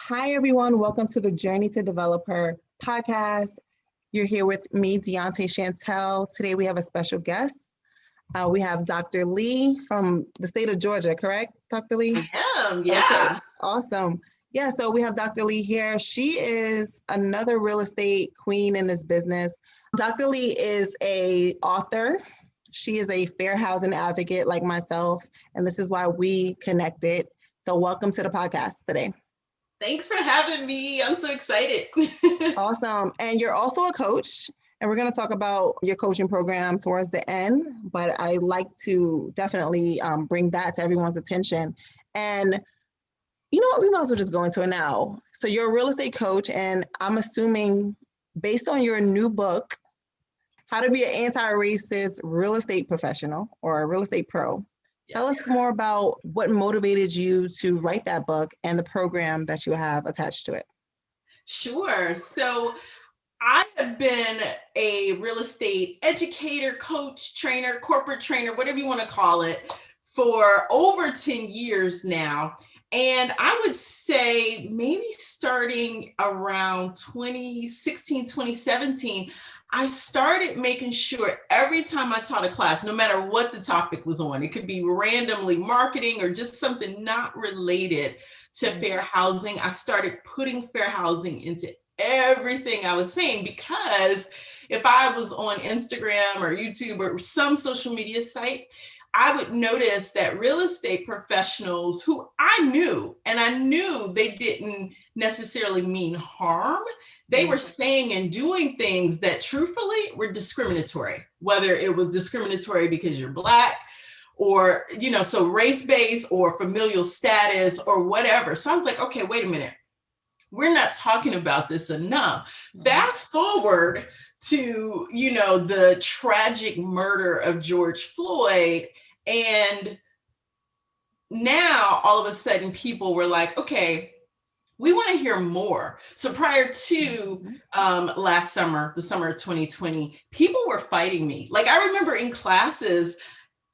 Hi, everyone. Welcome to the Journey to Developer podcast. You're here with me, Deontay Chantel. Today, we have a special guest. We have Dr. Lee from the state of Georgia, correct, Dr. Lee? I am, yeah. Okay, awesome. Yeah, so we have Dr. Lee here. She is another real estate queen in this business. Dr. Lee is an author. She is a fair housing advocate like myself, and this is why we connected. So welcome to the podcast today. Thanks for having me. I'm so excited. Awesome. And you're also a coach, and we're going to talk about your coaching program towards the end, but I like to definitely bring that to everyone's attention. And you know what, we might as well just go into it now. So you're a real estate coach, and I'm assuming based on your new book, How to Be an Anti-Racist Real Estate Professional or a Real Estate Pro. Tell us more about what motivated you to write that book and the program that you have attached to it. Sure. So I have been a real estate educator, coach, trainer, corporate trainer, whatever you want to call it, for over 10 years now. And I would say maybe starting around 2016, 2017, I started making sure every time I taught a class, no matter what the topic was on, it could be randomly marketing or just something not related to fair housing, I started putting fair housing into everything I was saying, because if I was on Instagram or YouTube or some social media site, I would notice that real estate professionals who I knew, and I knew they didn't necessarily mean harm, they were saying and doing things that truthfully were discriminatory, whether it was discriminatory because you're Black or, so race-based or familial status or whatever. So I was like, okay, wait a minute. We're not talking about this enough. Fast forward to, the tragic murder of George Floyd. And now all of a sudden people were like, okay, we want to hear more. So prior to last summer, the summer of 2020, people were fighting me. Like I remember in classes,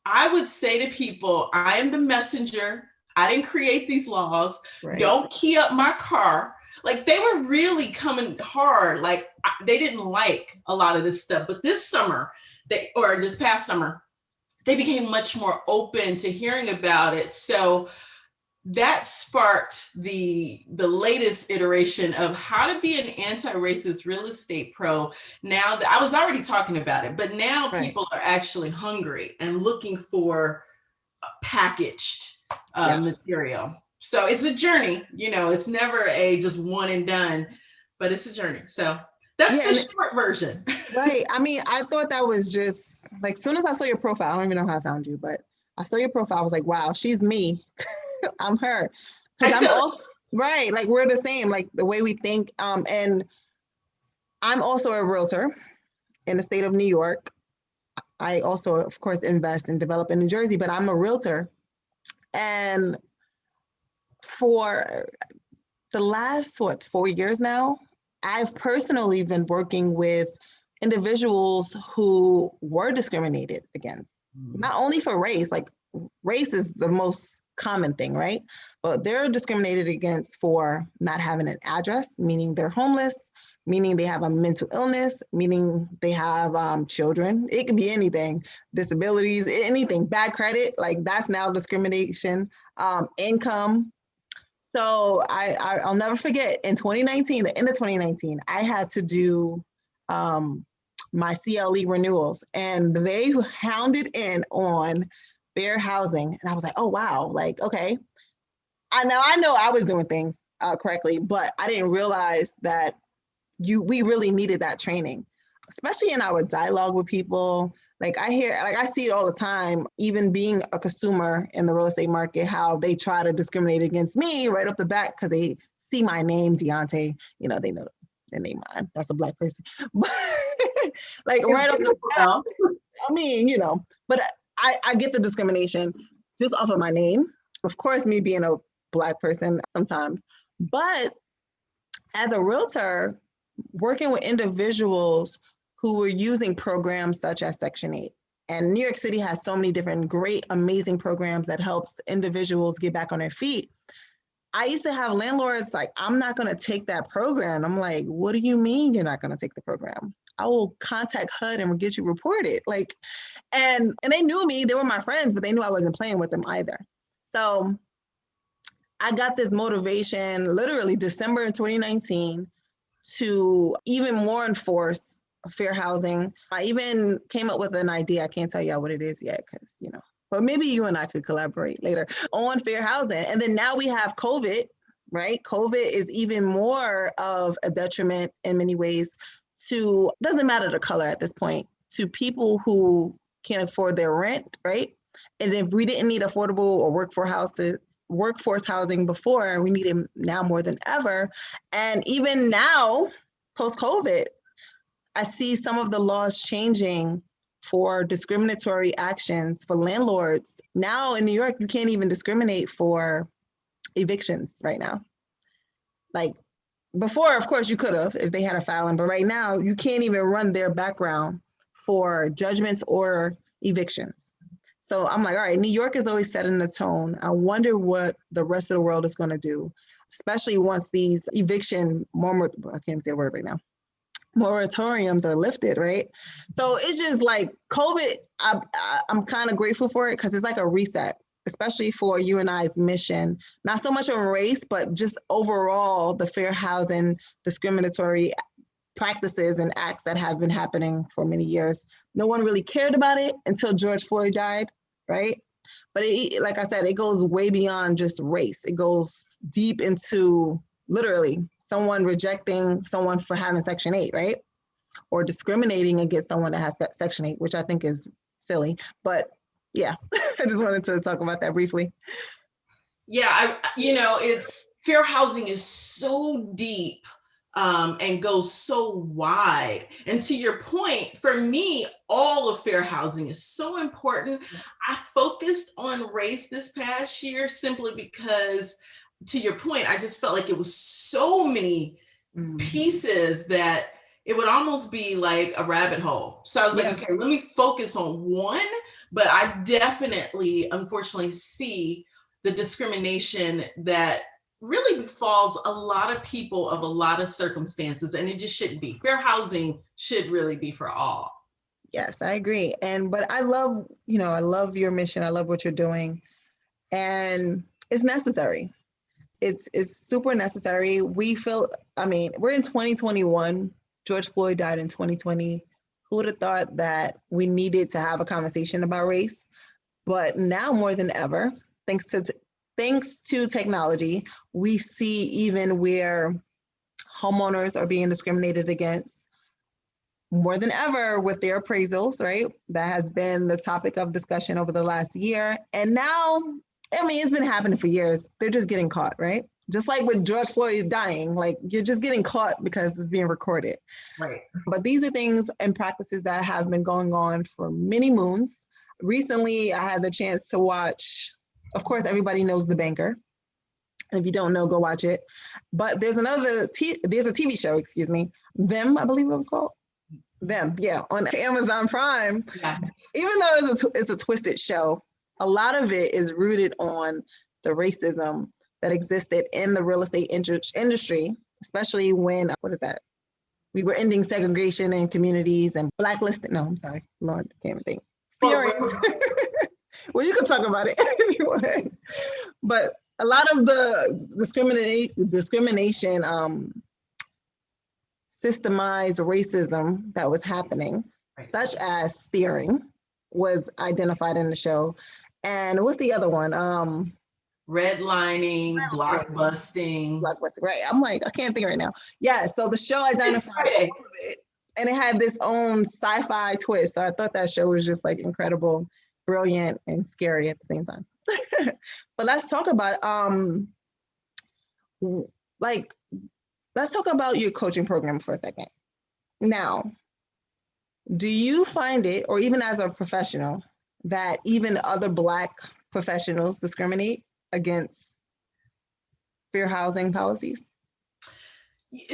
I would say to people, I am the messenger. I didn't create these laws. Right. Don't key up my car. Like they were really coming hard. Like they didn't like a lot of this stuff. But this past summer, they became much more open to hearing about it. So that sparked the latest iteration of how to be an anti-racist real estate pro. Now that I was already talking about it, but now people are actually hungry and looking for packaged material. So it's a journey, it's never a just one and done, but it's a journey. So that's the short version. Right. I mean, I thought that was just like, as soon as I saw your profile, I don't even know how I found you, but I saw your profile. I was like, wow, she's me. I'm her. Because I'm also, right. Like we're the same, like the way we think. And I'm also a realtor in the state of New York. I also, of course, invest and develop in New Jersey, but I'm a realtor. And for the last, 4 years now, I've personally been working with individuals who were discriminated against, not only for race, like race is the most common thing, right? But they're discriminated against for not having an address, meaning they're homeless, meaning they have a mental illness, meaning they have children. It could be anything, disabilities, anything, bad credit, like that's now discrimination, income. So I'll never forget in 2019, the end of 2019, I had to do my CLE renewals, and they hounded in on fair housing. And I was like, oh, wow, like, okay. I know I was doing things correctly, but I didn't realize that we really needed that training, especially in our dialogue with people. Like I see it all the time, even being a consumer in the real estate market, how they try to discriminate against me right off the bat because they see my name, Deontay, they know the name mine. That's a Black person. But like right off the bat, I mean, but I get the discrimination just off of my name. Of course, me being a Black person sometimes, but as a realtor, working with individuals who were using programs such as Section 8. And New York City has so many different great, amazing programs that helps individuals get back on their feet. I used to have landlords like, I'm not going to take that program. I'm like, what do you mean you're not going to take the program? I will contact HUD and get you reported. Like, and they knew me, they were my friends, but they knew I wasn't playing with them either. So I got this motivation literally December 2019 to even more enforce fair housing. I even came up with an idea. I can't tell y'all what it is yet because, but maybe you and I could collaborate later on fair housing. And then now we have COVID, right? COVID is even more of a detriment in many ways to, doesn't matter the color at this point, to people who can't afford their rent, right? And if we didn't need affordable or workforce housing before, we need it now more than ever. And even now, post-COVID, I see some of the laws changing for discriminatory actions for landlords. Now in New York, you can't even discriminate for evictions right now. Like before, of course, you could have if they had a filing, but right now you can't even run their background for judgments or evictions. So I'm like, all right, New York is always setting the tone. I wonder what the rest of the world is going to do, especially once these eviction, I can't even say the word right now, moratoriums are lifted, right? So it's just like COVID, I'm kind of grateful for it because it's like a reset, especially for you and I's mission, not so much on race, but just overall the fair housing discriminatory practices and acts that have been happening for many years. No one really cared about it until George Floyd died, right? But like I said, it goes way beyond just race. It goes deep into literally someone rejecting someone for having Section 8, right? Or discriminating against someone that has Section 8, which I think is silly. But yeah, I just wanted to talk about that briefly. Yeah, it's fair housing is so deep and goes so wide. And to your point, for me, all of fair housing is so important. I focused on race this past year simply because, to your point, I just felt like it was so many pieces that it would almost be like a rabbit hole. So I was like, okay, let me focus on one, but I definitely, unfortunately, see the discrimination that really befalls a lot of people of a lot of circumstances, and it just shouldn't be. Fair housing should really be for all. Yes, I agree. But I love, I love your mission. I love what you're doing, and it's necessary. It's super necessary. We're in 2021. George Floyd died in 2020. Who would have thought that we needed to have a conversation about race? But now more than ever, thanks to technology, we see even where homeowners are being discriminated against more than ever with their appraisals, right? That has been the topic of discussion over the last year. And now, it's been happening for years. They're just getting caught, right? Just like with George Floyd dying, like you're just getting caught because it's being recorded. Right. But these are things and practices that have been going on for many moons. Recently, I had the chance to watch, of course, everybody knows The Banker. And if you don't know, go watch it. But there's a TV show, Them, I believe it was called. Them, yeah, on Amazon Prime. Yeah. Even though it's a twisted show, a lot of it is rooted on the racism that existed in the real estate industry, especially when, we were ending segregation in communities and blacklisting. No, I'm sorry, Lord, I can't even think. Well, you can talk about it if you want. But a lot of the discrimination, systemized racism that was happening, such as steering, was identified in the show. And what's the other one? Redlining, blockbusting. Right. I'm like, I can't think right now. Yeah, so the show identified all of it, and it had this own sci-fi twist. So I thought that show was just like incredible, brilliant, and scary at the same time. But let's talk about let's talk about your coaching program for a second. Now, do you find it, or even as a professional, that even other Black professionals discriminate against fair housing policies?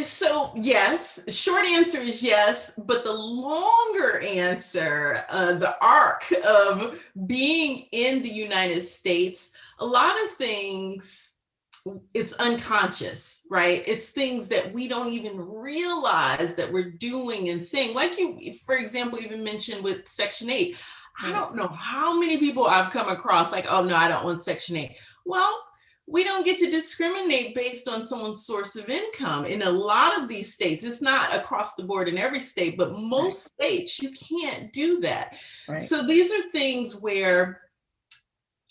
So yes, short answer is yes, but the longer answer, the arc of being in the United States, a lot of things it's unconscious, right? It's things that we don't even realize that we're doing and saying. Like you, for example, even mentioned with Section 8. I don't know how many people I've come across like, oh no, I don't want Section 8. Well, we don't get to discriminate based on someone's source of income. In a lot of these states, it's not across the board in every state, but most states, you can't do that. Right. So these are things where,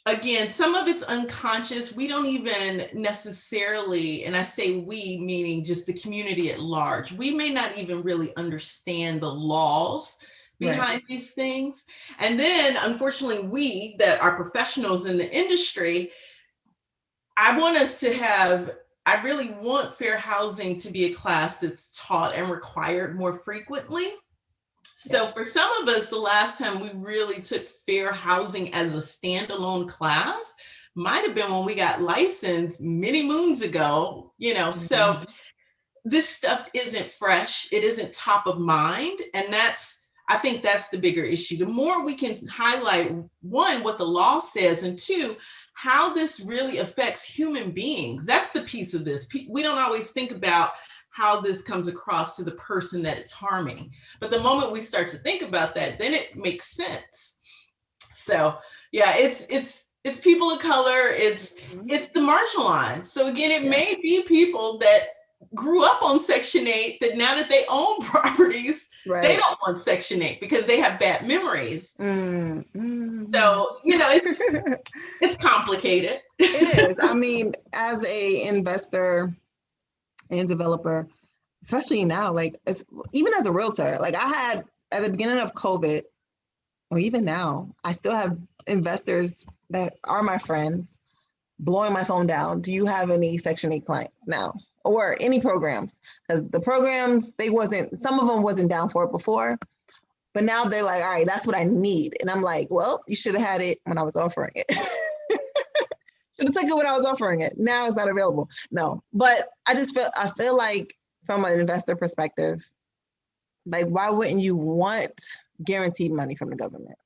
again, some of it's unconscious. We don't even necessarily, and I say we, meaning just the community at large, we may not even really understand the laws behind these things. And then, unfortunately, we that are professionals in the industry, I want us to have, I really want fair housing to be a class that's taught and required more frequently. So for some of us, the last time we really took fair housing as a standalone class might have been when we got licensed many moons ago, you know, so this stuff isn't fresh. It isn't top of mind. And I think that's the bigger issue. The more we can highlight, one, what the law says, and two, how this really affects human beings. That's the piece of this. We don't always think about how this comes across to the person that it's harming. But the moment we start to think about that, then it makes sense. So yeah, it's people of color, it's the marginalized. So again, it may be people that grew up on Section 8 that now that they own properties, they don't want Section 8 because they have bad memories. So, you know, it's complicated. It is. I mean, as a investor and developer, especially now, like even as a realtor, like I had at the beginning of COVID, or even now, I still have investors that are my friends blowing my phone down. Do you have any Section 8 clients now? Or any programs? Because the programs, some of them wasn't down for it before, but now they're like, all right, that's what I need. And I'm like, well, you should have had it when I was offering it. Should have taken it when I was offering it. Now it's not available. No, but I feel like from an investor perspective, like why wouldn't you want guaranteed money from the government?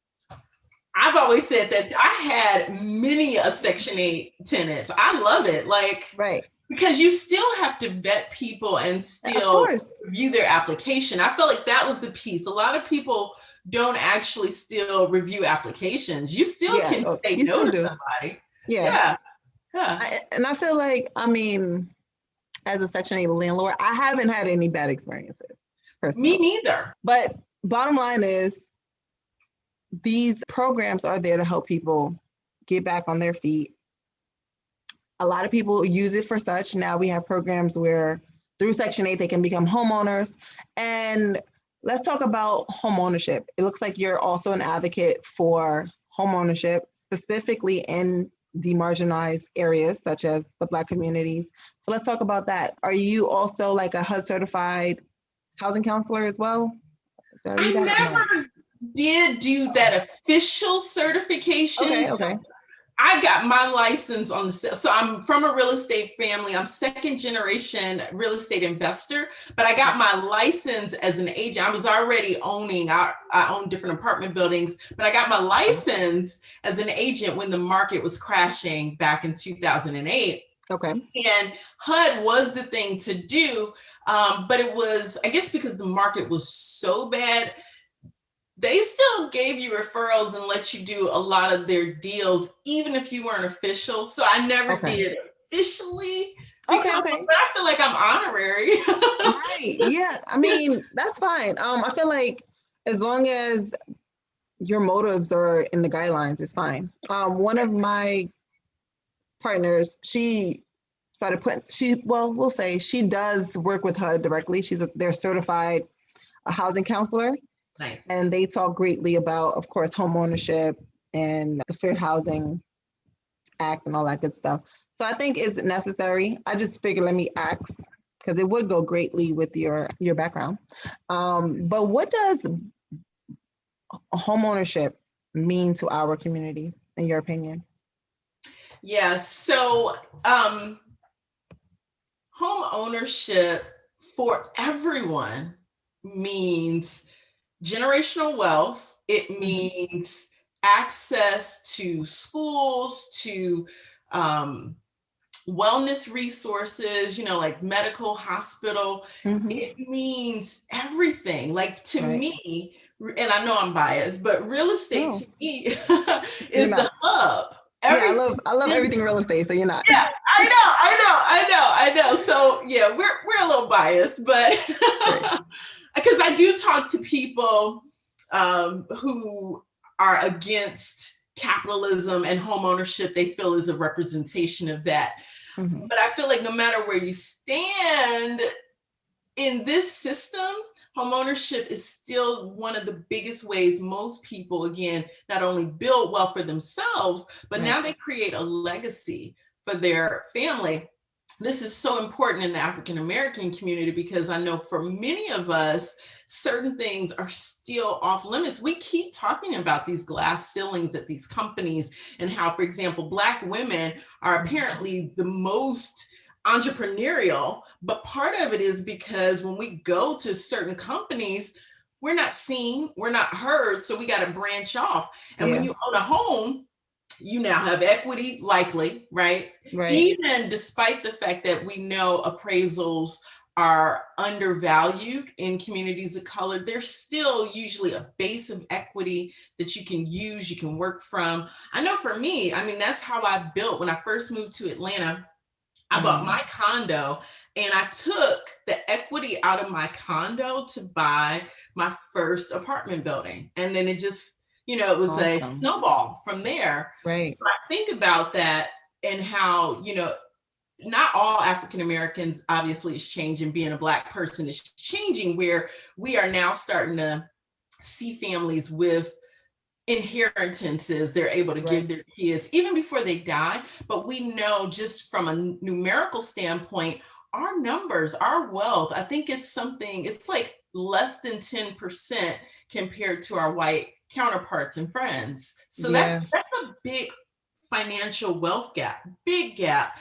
I've always said that I had many a Section 8 tenants. I love it. Like, because you still have to vet people and still review their application. I feel like that was the piece. A lot of people don't actually still review applications. You still can say no to somebody. And I feel like, I mean, as a Section 8 landlord, I haven't had any bad experiences personally. Me neither. But bottom line is, these programs are there to help people get back on their feet. A lot of people use it for such. Now we have programs where through Section 8, they can become homeowners. And let's talk about homeownership. It looks like you're also an advocate for homeownership, specifically in demarginalized areas such as the Black communities. So let's talk about that. Are you also like a HUD certified housing counselor as well? I never did do that official certification. Okay. I got my license on so I'm from a real estate family. I'm second generation real estate investor, but I got my license as an agent. I was already I own different apartment buildings, but I got my license as an agent when the market was crashing back in 2008. Okay. And HUD was the thing to do, but it was, I guess because the market was so bad, they still gave you referrals and let you do a lot of their deals, even if you weren't official. So I never did officially. But I feel like I'm honorary. Yeah. I mean, that's fine. I feel like as long as your motives are in the guidelines, it's fine. One of my partners, she we'll say she does work with HUD directly. They're certified a housing counselor. Nice. And they talk greatly about, of course, homeownership and the Fair Housing Act and all that good stuff. So I think it's necessary. I just figured let me ask, because it would go greatly with your background. But what does homeownership mean to our community, in your opinion? Yeah, so homeownership for everyone means generational wealth. It means access to schools, to wellness resources, like medical, hospital. It means everything. Like to me, and I know I'm biased, but real estate to me is the hub. I love everything real estate, so you're not. Yeah, I know. So yeah, we're a little biased, but because I do talk to people who are against capitalism and home ownership. They feel is a representation of that. But I feel like no matter where you stand in this system, home ownership is still one of the biggest ways most people, again, not only build wealth for themselves, but now they create a legacy for their family. This is so important in the African American community because I know for many of us, certain things are still off limits. We keep talking about these glass ceilings at these companies and how, for example, Black women are apparently the most entrepreneurial, but part of it is because when we go to certain companies, we're not seen, we're not heard, so we got to branch off. And when you own a home, you now have equity, likely, right? Even despite the fact that we know appraisals are undervalued in communities of color, there's still usually a base of equity that you can use, you can work from. I know for me, I mean, that's how I built when I first moved to Atlanta. I bought my condo and I took the equity out of my condo to buy my first apartment building. And then it just, it was a snowball from there. So I think about that and how, not all African Americans obviously is changing. Being a Black person is changing, where we are now starting to see families with inheritances they're able to give their kids even before they die. But we know just from a numerical standpoint, our numbers, our wealth, I think it's like less than 10% compared to our white counterparts and friends. So that's a big financial wealth gap, big gap.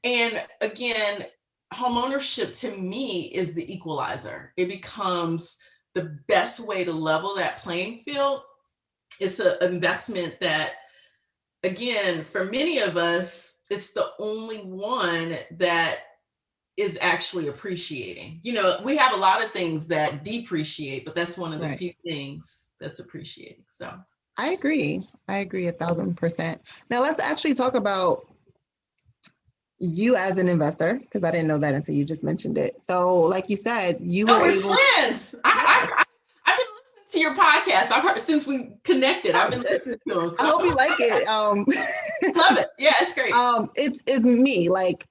And again, homeownership to me is the equalizer. It becomes the best way to level that playing field. It's an investment that, again, for many of us, it's the only one that is actually appreciating. We have a lot of things that depreciate, but that's one of the few things that's appreciating. So I agree 1,000%. Now let's actually talk about you as an investor, because I didn't know that until you just mentioned it. So like you said, you were able friends. I've been listening to your podcast. I've heard since we connected. I've been listening to them. So. I hope you like it. Love it. Yeah, it's great. It's me. Like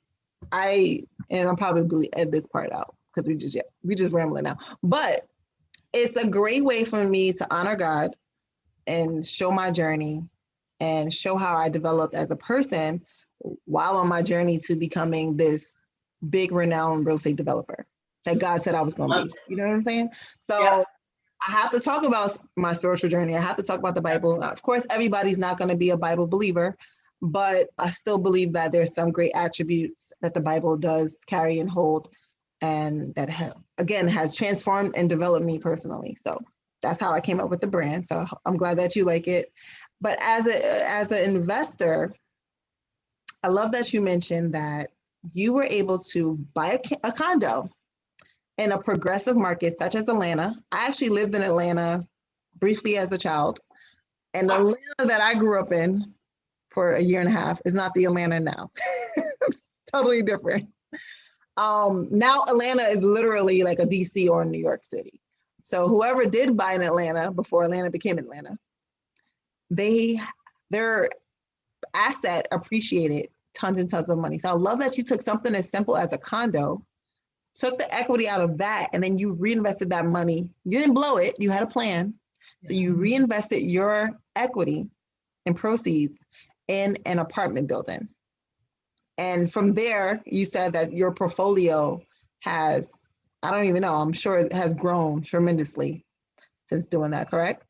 I'll probably edit this part out because we just rambling now. But it's a great way for me to honor God and show my journey and show how I developed as a person while on my journey to becoming this big renowned real estate developer that God said I was going to be. You know what I'm saying? So I have to talk about my spiritual journey. I have to talk about the Bible. Of course, everybody's not going to be a Bible believer, but I still believe that there's some great attributes that the Bible does carry and hold, and that again has transformed and developed me personally. So that's how I came up with the brand. So I'm glad that you like it. But as an investor, I love that you mentioned that you were able to buy a condo in a progressive market such as Atlanta. I actually lived in Atlanta briefly as a child. And the Atlanta that I grew up in for a year and a half is not the Atlanta now. It's totally different. Now Atlanta is literally like a DC or a New York City. So whoever did buy in Atlanta before Atlanta became Atlanta, their asset appreciated tons and tons of money. So I love that you took something as simple as a condo, took the equity out of that, and then you reinvested that money. You didn't blow it, you had a plan. So you reinvested your equity and proceeds in an apartment building. And from there, you said that your portfolio has, I don't even know, I'm sure it has grown tremendously since doing that, correct?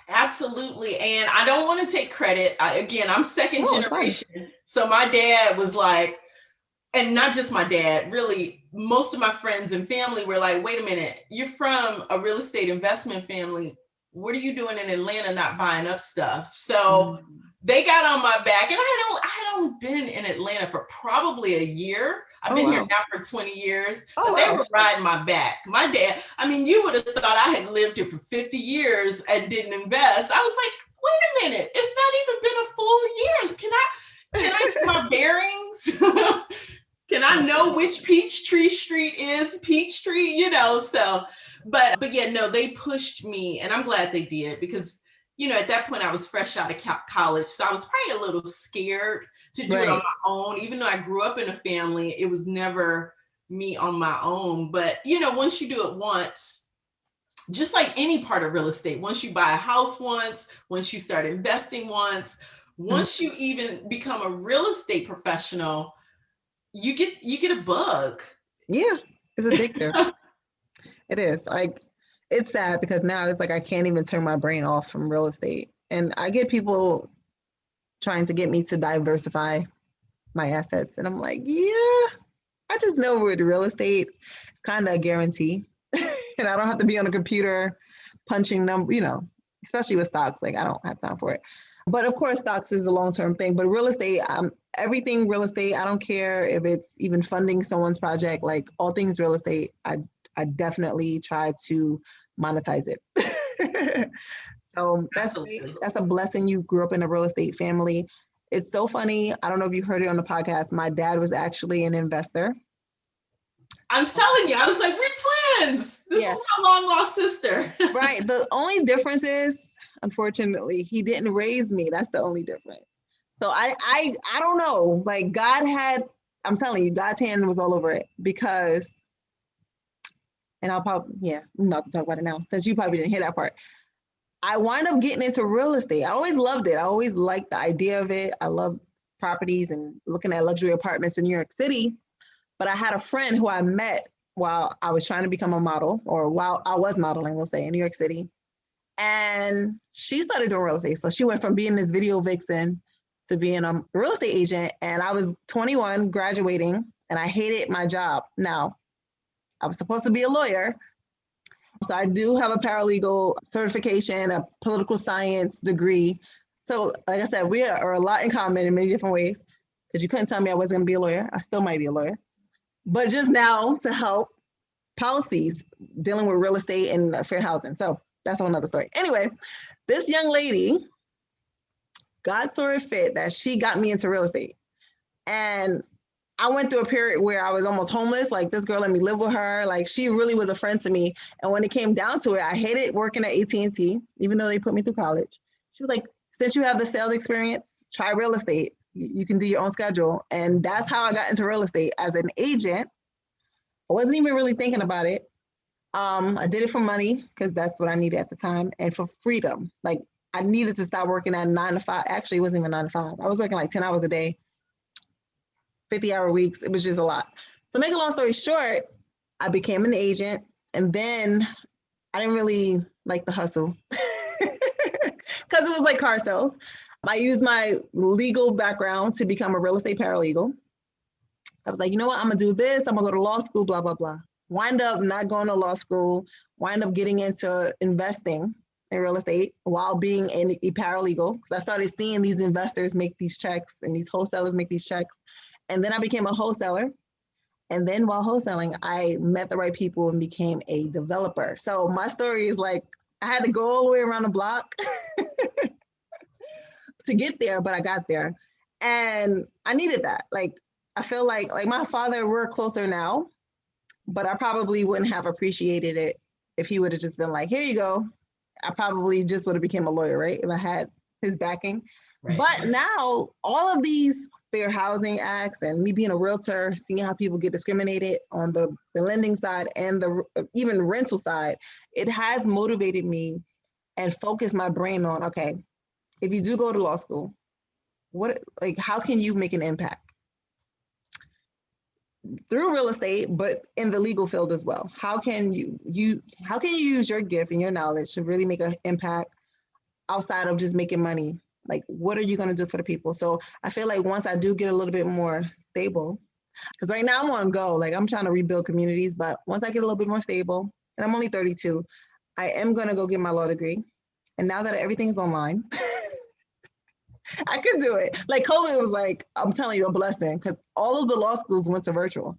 Absolutely. And I don't want to take credit. I'm second generation. So my dad was like, and not just my dad, really, most of my friends and family were like, wait a minute, you're from a real estate investment family. What are you doing in Atlanta not buying up stuff? So they got on my back, and I had only been in Atlanta for probably a year. I've been here now for 20 years, but they were riding my back. My dad, I mean, you would have thought I had lived here for 50 years and didn't invest. I was like, wait a minute, it's not even been a full year. Can I get my bearings? Can I know which Peachtree Street is Peachtree? You know, so, but yeah, no, they pushed me, and I'm glad they did, because at that point I was fresh out of college. So I was probably a little scared to do it on my own. Even though I grew up in a family, it was never me on my own. But, once you do it once, just like any part of real estate, once you buy a house once you start investing once you even become a real estate professional, you get a bug. Yeah, it's addictive. It is. Like, it's sad because now it's like I can't even turn my brain off from real estate. And I get people trying to get me to diversify my assets. And I'm like, yeah, I just know with real estate, it's kind of a guarantee. And I don't have to be on a computer punching numbers, especially with stocks. Like, I don't have time for it. But of course, stocks is a long-term thing. But real estate, everything real estate, I don't care if it's even funding someone's project, like all things real estate, I definitely try to monetize it. So that's great. That's a blessing. You grew up in a real estate family. It's so funny. I don't know if you heard it on the podcast. My dad was actually an investor. I'm telling you, I was like, we're twins. This is my long lost sister. Right. The only difference is, unfortunately, he didn't raise me. That's the only difference. So I don't know. Like, I'm telling you, God's hand was all over it, because, and I'll probably, I'm about to talk about it now, since you probably didn't hear that part. I wound up getting into real estate. I always loved it. I always liked the idea of it. I love properties and looking at luxury apartments in New York City. But I had a friend who I met while I was trying to become a model, or while I was modeling, we'll say, in New York City. And she started doing real estate. So she went from being this video vixen to being a real estate agent. And I was 21, graduating, and I hated my job. Now, I was supposed to be a lawyer. So I do have a paralegal certification, a political science degree. So like I said, we are a lot in common in many different ways, because you couldn't tell me I wasn't going to be a lawyer. I still might be a lawyer. But just now to help policies dealing with real estate and fair housing. So that's a whole nother story. Anyway, this young lady, God saw it fit that she got me into real estate. And I went through a period where I was almost homeless. Like, this girl let me live with her. Like, she really was a friend to me. And when it came down to it, I hated working at AT&T, even though they put me through college. She was like, since you have the sales experience, try real estate. You can do your own schedule. And that's how I got into real estate as an agent. I wasn't even really thinking about it. I did it for money, because that's what I needed at the time, and for freedom. Like, I needed to stop working at 9 to 5. Actually, it wasn't even 9 to 5. I was working like 10 hours a day, 50-hour weeks. It was just a lot. So make a long story short, I became an agent, and then I didn't really like the hustle because it was like car sales. I used my legal background to become a real estate paralegal. I was like, you know what? I'm going to do this. I'm going to go to law school, blah, blah, blah. Wind up not going to law school, wind up getting into investing in real estate while being a paralegal. Because I started seeing these investors make these checks and these wholesalers make these checks. And then I became a wholesaler. And then while wholesaling, I met the right people and became a developer. So my story is like, I had to go all the way around the block to get there, but I got there. And I needed that. Like, I feel like my father, we're closer now, but I probably wouldn't have appreciated it if he would have just been like, here you go. I probably just would have became a lawyer, right? If I had his backing. Right. But now all of these fair housing acts and me being a realtor, seeing how people get discriminated on the lending side and the even rental side, it has motivated me and focused my brain on, okay, if you do go to law school, how can you make an impact? Through real estate, but in the legal field as well. How can you use your gift and your knowledge to really make an impact outside of just making money? Like, what are you going to do for the people? So I feel like once I do get a little bit more stable, because right now I'm on go, like I'm trying to rebuild communities, but once I get a little bit more stable, and I'm only 32, I am going to go get my law degree. And now that everything's online, I could do it. Like COVID was like, I'm telling you, a blessing because all of the law schools went to virtual.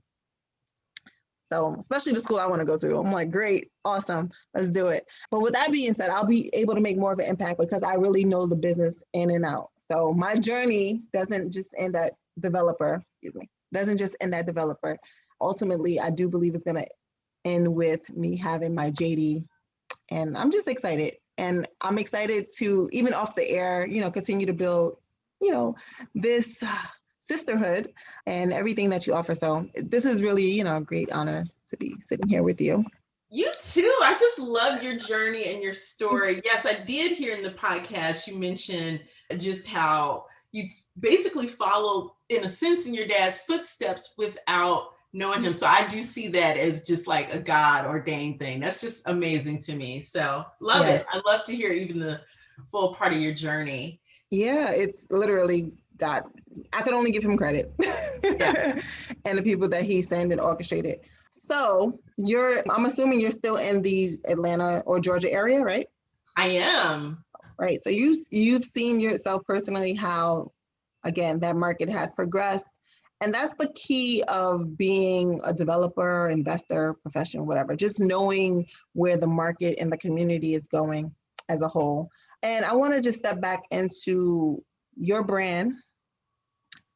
So especially the school I want to go to. I'm like, great, awesome, let's do it. But with that being said, I'll be able to make more of an impact because I really know the business in and out. So my journey doesn't just end at developer, doesn't just end at developer. Ultimately, I do believe it's going to end with me having my JD. And I'm just excited. And I'm excited to, even off the air, continue to build, this sisterhood and everything that you offer. So this is really, a great honor to be sitting here with you. You too. I just love your journey and your story. Yes, I did hear in the podcast, you mentioned just how you basically followed, in a sense, in your dad's footsteps without knowing him. So I do see that as just like a God ordained thing. That's just amazing to me. So love it. I love to hear even the full part of your journey. Yeah, it's literally God. I could only give him credit. Yeah. And the people that he sent and orchestrated. So I'm assuming you're still in the Atlanta or Georgia area, right? I am. Right. So you've seen yourself personally how, again, that market has progressed. And that's the key of being a developer, investor, professional, whatever, just knowing where the market and the community is going as a whole. And I want to just step back into your brand,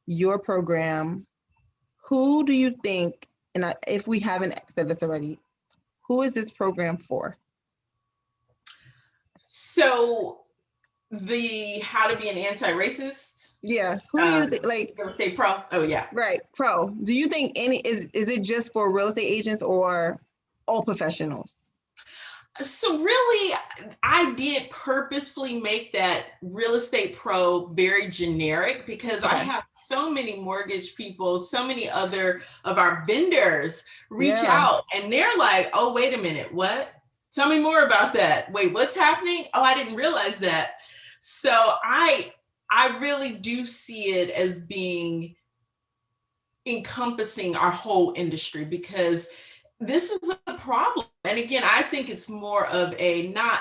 your program. Who do you think, and if we haven't said this already, who is this program for? So the how to be an anti-racist. Yeah. Who do you think, like real estate pro? Oh yeah. Right. Pro. Do you think is it just for real estate agents or all professionals? So really, I did purposefully make that real estate pro very generic because I have so many mortgage people, so many other of our vendors reach out and they're like, oh, wait a minute, what? Tell me more about that. Wait, what's happening? Oh, I didn't realize that. So I really do see it as being encompassing our whole industry because this is a problem. And again, I think it's more of not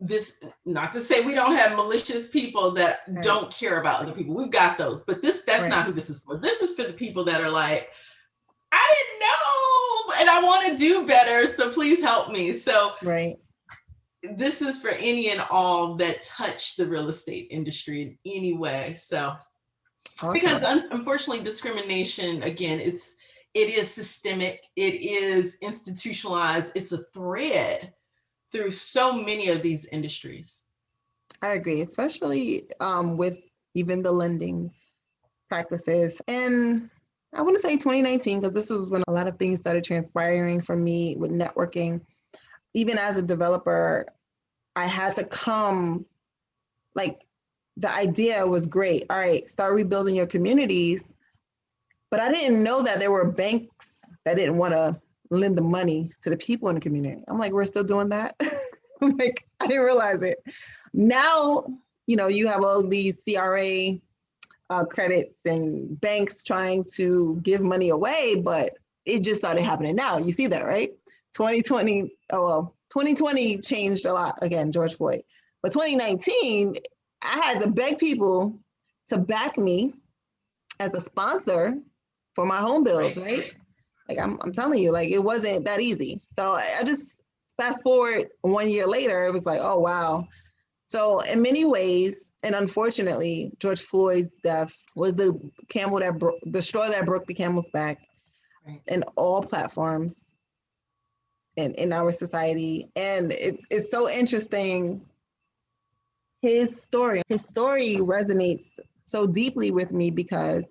to say we don't have malicious people that don't care about other people. We've got those, but that's not who this is for. This is for the people that are like, I didn't know, and I want to do better. So please help me. So this is for any and all that touch the real estate industry in any way. So because unfortunately, discrimination, again, it is systemic, it is institutionalized, it's a thread through so many of these industries. I agree, especially with even the lending practices. And I want to say 2019, because this was when a lot of things started transpiring for me with networking. Even as a developer, I had to come, the idea was great. All right, start rebuilding your communities. But I didn't know that there were banks that didn't want to lend the money to the people in the community. I'm like, we're still doing that? I'm like, I didn't realize it. Now, you have all these CRA credits and banks trying to give money away, but it just started happening now. You see that, right? 2020 changed a lot. Again, George Floyd. But 2019, I had to beg people to back me as a sponsor for my home builds, right? Like I'm telling you, it wasn't that easy. So I just fast forward 1 year later, it was like, oh, wow. So in many ways, and unfortunately, George Floyd's death was the straw that broke the camel's back in all platforms and in our society. And it's so interesting. His story resonates so deeply with me because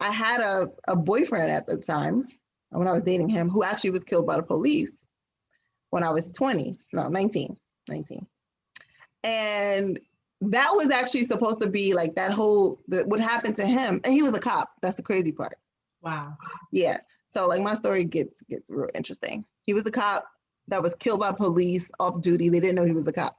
I had a boyfriend at the time when I was dating him who actually was killed by the police when I was 19. And that was actually supposed to be like what happened to him. And he was a cop. That's the crazy part. Wow. Yeah. So my story gets real interesting. He was a cop that was killed by police off duty. They didn't know he was a cop.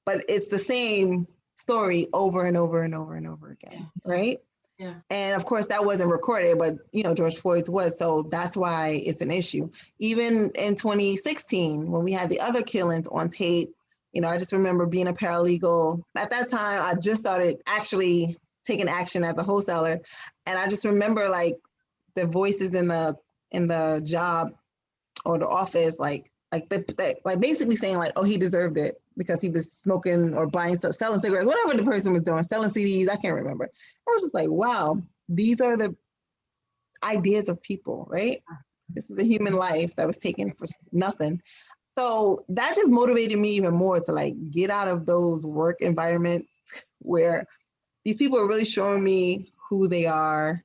But it's the same story over and over and over and over again, right? Yeah. And of course that wasn't recorded, but George Floyd's was, so that's why it's an issue. Even in 2016, when we had the other killings on tape I just remember being a paralegal. At that time, I just started actually taking action as a wholesaler. And I just remember like the voices in the job or the office, like basically saying like, oh, he deserved it because he was smoking or selling cigarettes, whatever the person was doing, selling CDs, I can't remember. I was just like, wow, these are the ideas of people, right? This is a human life that was taken for nothing. So that just motivated me even more to like get out of those work environments where these people are really showing me who they are,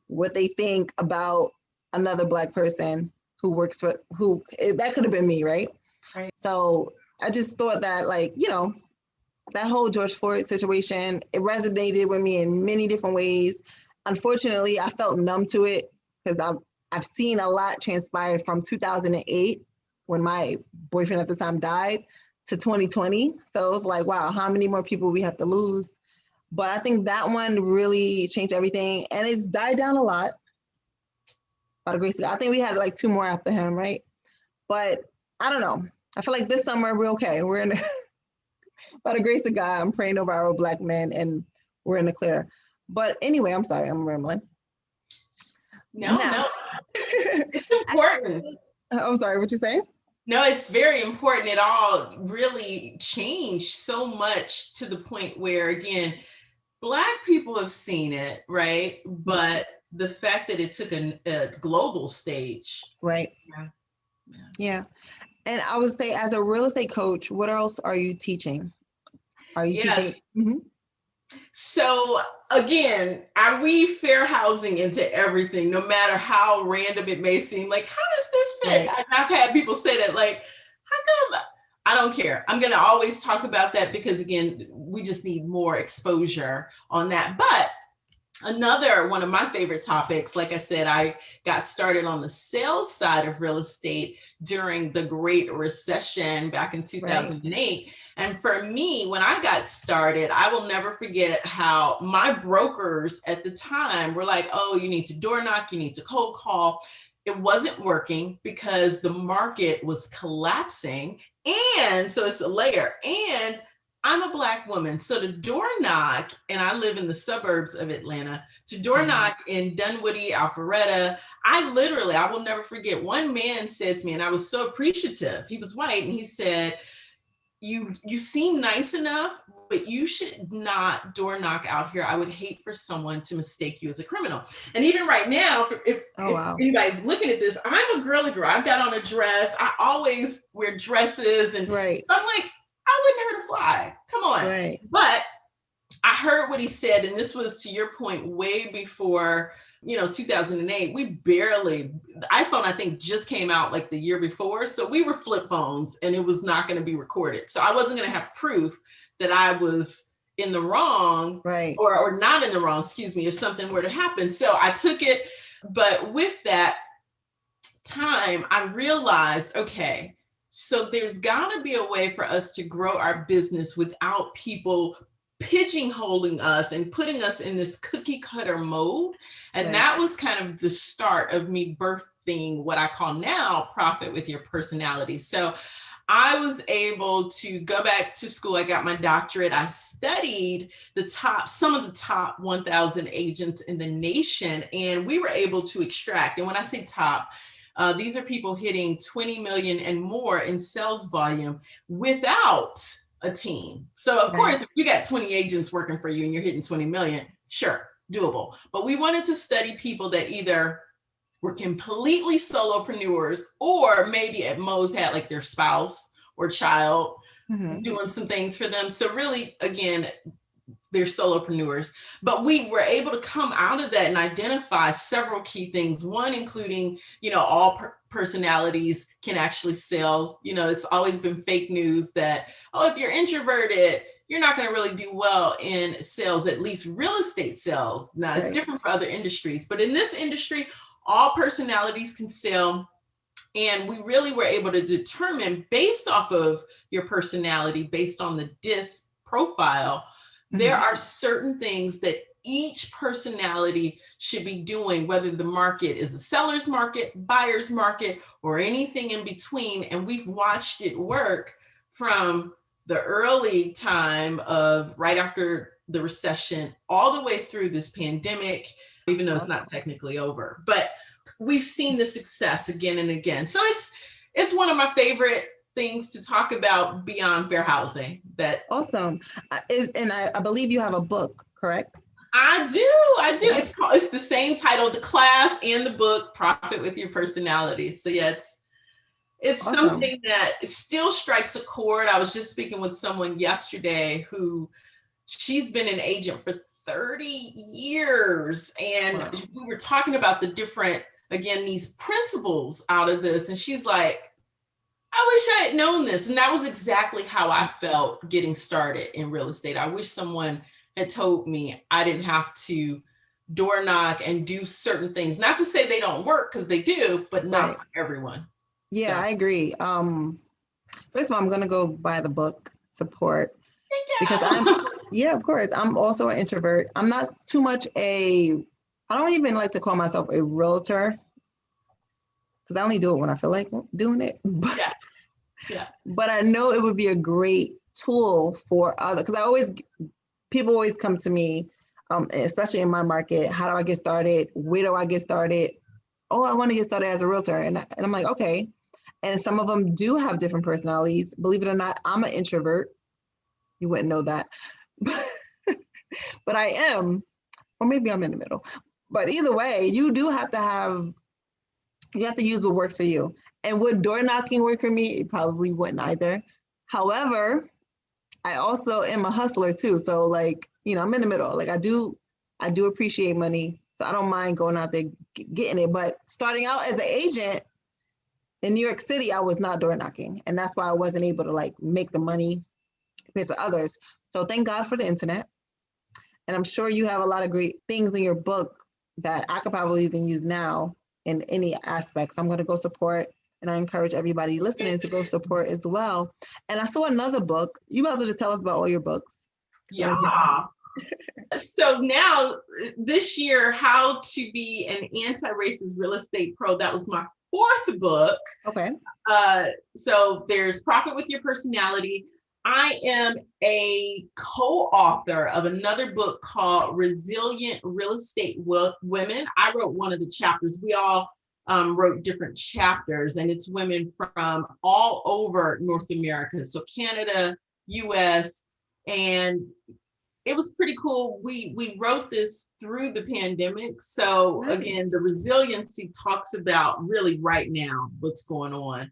what they think about another Black person who works for that could have been me, right? Right. So I just thought that like, that whole George Floyd situation, it resonated with me in many different ways. Unfortunately, I felt numb to it because I've seen a lot transpire from 2008 when my boyfriend at the time died to 2020. So it was like, wow, how many more people we have to lose? But I think that one really changed everything, and it's died down a lot by the grace of God. I think we had like 2 more after him, right? But I don't know. I feel like this summer we're okay. We're in by the grace of God, I'm praying over our Black men and we're in the clear. But anyway, I'm sorry, I'm rambling. No, it's important. I'm sorry, what you saying? No, it's very important. It all really changed so much to the point where, again, Black people have seen it, right? But the fact that it took a global stage. Right. Yeah. And I would say, as a real estate coach, what else are you teaching? Are you teaching? Mm-hmm. So again, I weave fair housing into everything, no matter how random it may seem. Like, how does this fit? Right. I've had people say that, like, how come? I don't care. I'm going to always talk about that because, again, we just need more exposure on that. But another one of my favorite topics, like I said, I got started on the sales side of real estate during the Great Recession back in 2008. Right. And for me, when I got started, I will never forget how my brokers at the time were like, oh, you need to door knock, you need to cold call. It wasn't working because the market was collapsing. And so it's a layer. And I'm a Black woman, so to door knock, and I live in the suburbs of Atlanta, to door knock in Dunwoody, Alpharetta, I will never forget, one man said to me, and I was so appreciative, he was white, and he said, you seem nice enough, but you should not door knock out here. I would hate for someone to mistake you as a criminal. And even right now, if anybody looking at this, I'm a girly girl. I've got on a dress. I always wear dresses. And right. So I'm like, I wouldn't hurt a fly. Come on. Right. But I heard what he said, and this was, to your point, way before, 2008. iPhone, I think, just came out like the year before. So we were flip phones and it was not going to be recorded. So I wasn't going to have proof that I was in the wrong, right, or not in the wrong, excuse me, if something were to happen. So I took it. But with that time, I realized, okay, so there's got to be a way for us to grow our business without people pigeonholing us and putting us in this cookie cutter mode. And right. That was kind of the start of me birthing what I call now Profit with Your Personality. So I was able to go back to school. I got my doctorate. I studied some of the top 1,000 agents in the nation, and we were able to extract. And when I say top, these are people hitting 20 million and more in sales volume without a team. So of course, if you got 20 agents working for you and you're hitting 20 million, sure, doable. But we wanted to study people that either were completely solopreneurs or maybe at most had like their spouse or child doing some things for them. So really, again, they're solopreneurs. But we were able to come out of that and identify several key things. One, including, all personalities can actually sell. It's always been fake news that, if you're introverted, you're not going to really do well in sales, at least real estate sales. Now, it's different for other industries, but in this industry, all personalities can sell. And we really were able to determine, based off of your personality, based on the DISC profile, there are certain things that each personality should be doing, whether the market is a seller's market, buyer's market, or anything in between. And we've watched it work from the early time of right after the recession, all the way through this pandemic, even though it's not technically over. But we've seen the success again and again. So it's one of my favorite things to talk about beyond fair housing. That awesome. And I believe you have a book, correct? I do. It's the same title, the class and the book, Profit with Your Personality. So yeah, it's awesome. Something that still strikes a chord. I was just speaking with someone yesterday who she's been an agent for 30 years. And wow. We were talking about the different, again, these principles out of this. And she's like, I wish I had known this. And that was exactly how I felt getting started in real estate. I wish someone had told me I didn't have to door knock and do certain things. Not to say they don't work, because they do, but not for everyone. Yeah, so. I agree. First of all, I'm going to go buy the book, support. Thank you. Because yeah, of course. I'm also an introvert. I'm not too much I don't even like to call myself a realtor, because I only do it when I feel like doing it. But, yeah. But I know it would be a great tool for other, because people always come to me, especially in my market. How do I get started? Where do I get started? Oh, I want to get started as a realtor. And I'm like, okay. And some of them do have different personalities. Believe it or not, I'm an introvert. You wouldn't know that. But I am, or maybe I'm in the middle. But either way, you have to use what works for you. And would door knocking work for me? It probably wouldn't either. However, I also am a hustler too. So like, I'm in the middle. Like I do appreciate money. So I don't mind going out there getting it. But starting out as an agent in New York City, I was not door knocking. And that's why I wasn't able to like make the money compared to others. So thank God for the internet. And I'm sure you have a lot of great things in your book that I could probably even use now in any aspects. I'm going to go support, and I encourage everybody listening to go support as well. And I saw another book. You might as well just tell us about all your books. Yeah. So now this year, How to Be an Anti-Racist Real Estate Pro. That was my fourth book. Okay. So there's Profit with Your Personality. I am a co-author of another book called Resilient Real Estate Women. I wrote one of the chapters. We all wrote different chapters, and it's women from all over North America. So Canada, US, and it was pretty cool. We wrote this through the pandemic. So nice. Again, the resiliency talks about really right now what's going on.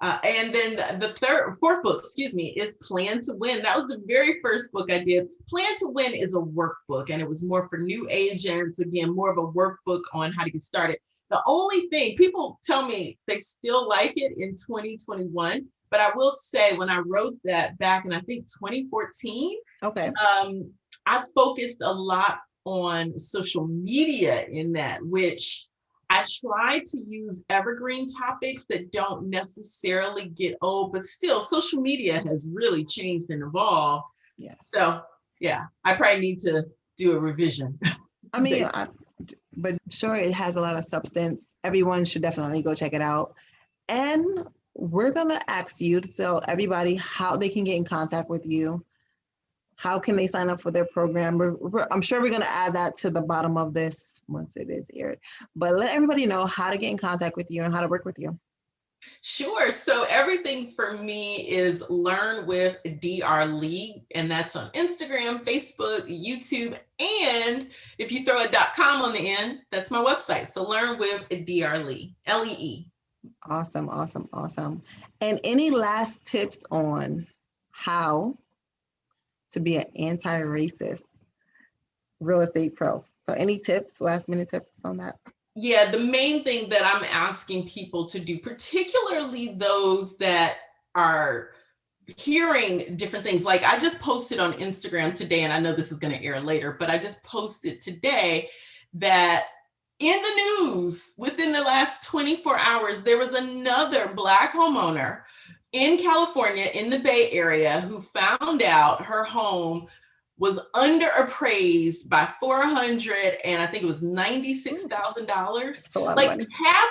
And then the fourth book, is Plan to Win. That was the very first book I did. Plan to Win is a workbook, and it was more for new agents. Again, more of a workbook on how to get started. The only thing, people tell me they still like it in 2021, but I will say when I wrote that back in, I think 2014, okay, I focused a lot on social media in that, which I try to use evergreen topics that don't necessarily get old, but still social media has really changed and evolved. Yeah. So yeah, I probably need to do a revision. I mean, but sure, it has a lot of substance. Everyone should definitely go check it out. And we're going to ask you to tell everybody how they can get in contact with you. How can they sign up for their program? I'm sure we're going to add that to the bottom of this once it is aired. But let everybody know how to get in contact with you and how to work with you. Sure. So everything for me is Learn with Dr. Lee, and that's on Instagram, Facebook, YouTube, and if you throw a .com on the end, that's my website. So Learn with Dr. Lee, Lee. Awesome. And any last tips on how to be an anti-racist real estate pro? So any tips, last minute tips on that? Yeah, the main thing that I'm asking people to do, particularly those that are hearing different things, like I just posted on Instagram today, and I know this is going to air later, but I just posted today that in the news within the last 24 hours, there was another Black homeowner in California, in the Bay Area, who found out her home was underappraised by $400, and I think it was $96,000, like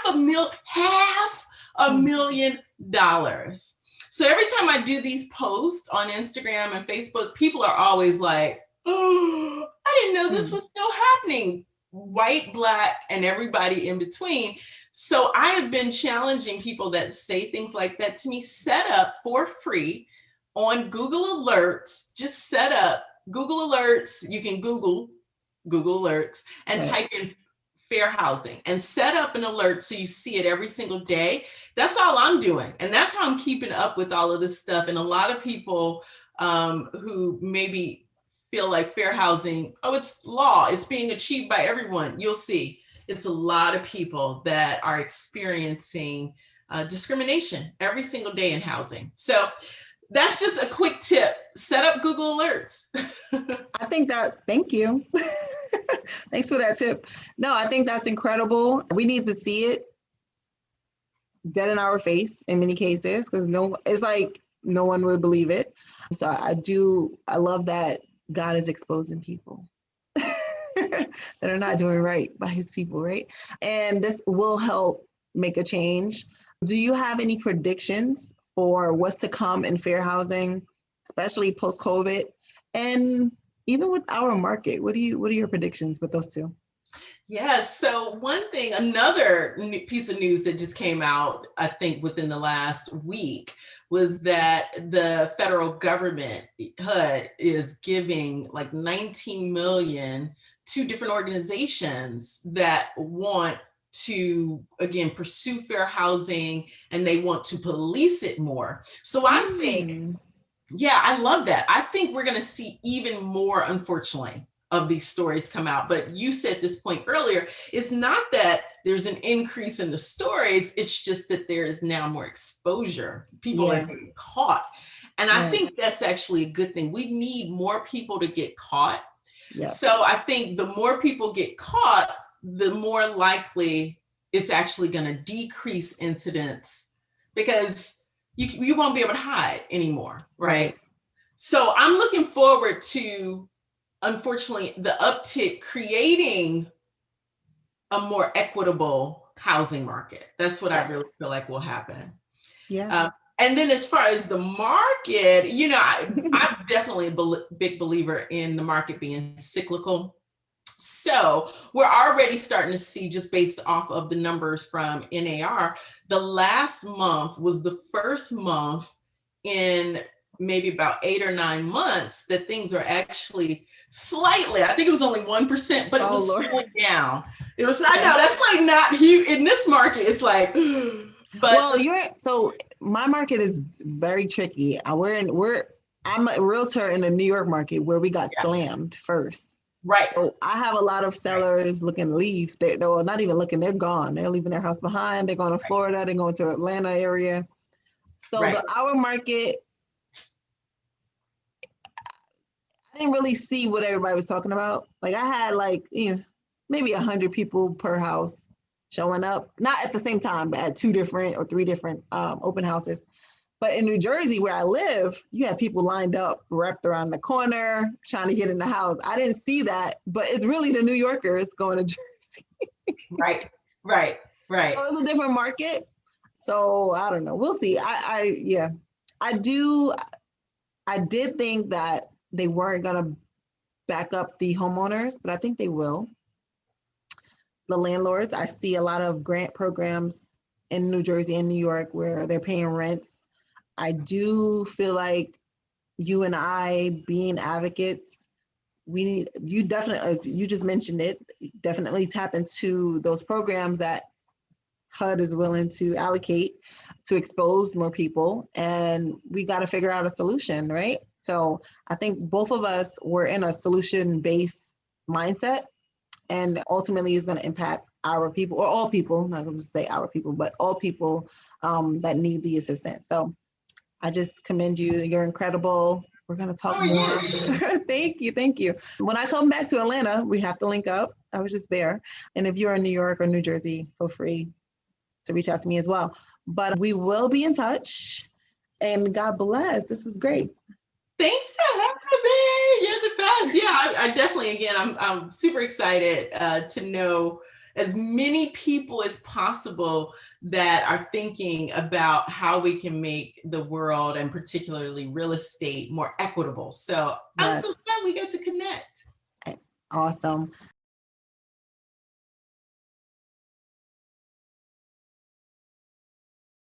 $500,000. So every time I do these posts on Instagram and Facebook, people are always like, oh, I didn't know this was still happening. White, Black, and everybody in between. So I have been challenging people that say things like that to me, set up for free on Google Alerts. Just set up Google Alerts. You can Google Alerts and type in fair housing and set up an alert so you see it every single day. That's all I'm doing. And that's how I'm keeping up with all of this stuff. And a lot of people who maybe feel like fair housing, oh, it's law, it's being achieved by everyone. You'll see it's a lot of people that are experiencing discrimination every single day in housing. So that's just a quick tip. Set up Google Alerts. I think that, thank you. Thanks for that tip. No, I think that's incredible. We need to see it dead in our face in many cases, because it's like no one would believe it. So I love that God is exposing people that are not doing right by his people, right? And this will help make a change. Do you have any predictions for what's to come in fair housing, especially post-COVID? And even with our market, what are your predictions with those two? Yes. So another piece of news that just came out, I think within the last week, was that the federal government, HUD, is giving like 19 million to different organizations that want to, again, pursue fair housing, and they want to police it more. So I think, yeah, I love that. I think we're going to see even more, unfortunately, of these stories come out. But you said this point earlier, it's not that there's an increase in the stories, it's just that there is now more exposure. People are getting caught. And I think that's actually a good thing. We need more people to get caught. So I think the more people get caught, the more likely it's actually going to decrease incidents, because you won't be able to hide anymore, right? So I'm looking forward to, unfortunately, the uptick creating a more equitable housing market. That's what I really feel like will happen. And then as far as the market, I'm definitely a big believer in the market being cyclical. So we're already starting to see, just based off of the numbers from NAR, the last month was the first month in maybe about 8 or 9 months that things are actually slightly, I think it was only 1%, but it was slowing down. It was, I know that's like not huge in this market. It's like, but so my market is very tricky. I'm a realtor in the New York market where we got slammed first. Right. So I have a lot of sellers looking to leave. They're not even looking, they're gone. They're leaving their house behind. They're going to Florida, they're going to Atlanta area. So our market, I didn't really see what everybody was talking about. Like I had maybe 100 people per house showing up, not at the same time, but at 2 different or 3 different open houses. But in New Jersey, where I live, you have people lined up, wrapped around the corner, trying to get in the house. I didn't see that, but it's really the New Yorkers going to Jersey. Right. So it's a different market. So I don't know. We'll see. I did think that they weren't going to back up the homeowners, but I think they will. The landlords, I see a lot of grant programs in New Jersey and New York where they're paying rents. I do feel like you and I, being advocates, you just mentioned it, definitely tap into those programs that HUD is willing to allocate to expose more people. And we got to figure out a solution, right? So I think both of us were in a solution-based mindset, and ultimately is going to impact our people, or all people, not going to say our people, but all people that need the assistance. So I just commend you. You're incredible. We're going to talk more. Thank you. When I come back to Atlanta, we have to link up. I was just there. And if you're in New York or New Jersey, feel free to reach out to me as well. But we will be in touch. And God bless. This was great. Thanks for having me. You're the best. Yeah, I definitely, again, I'm super excited to know, as many people as possible that are thinking about how we can make the world, and particularly real estate, more equitable. So I'm Yes. so glad we get to connect. Awesome.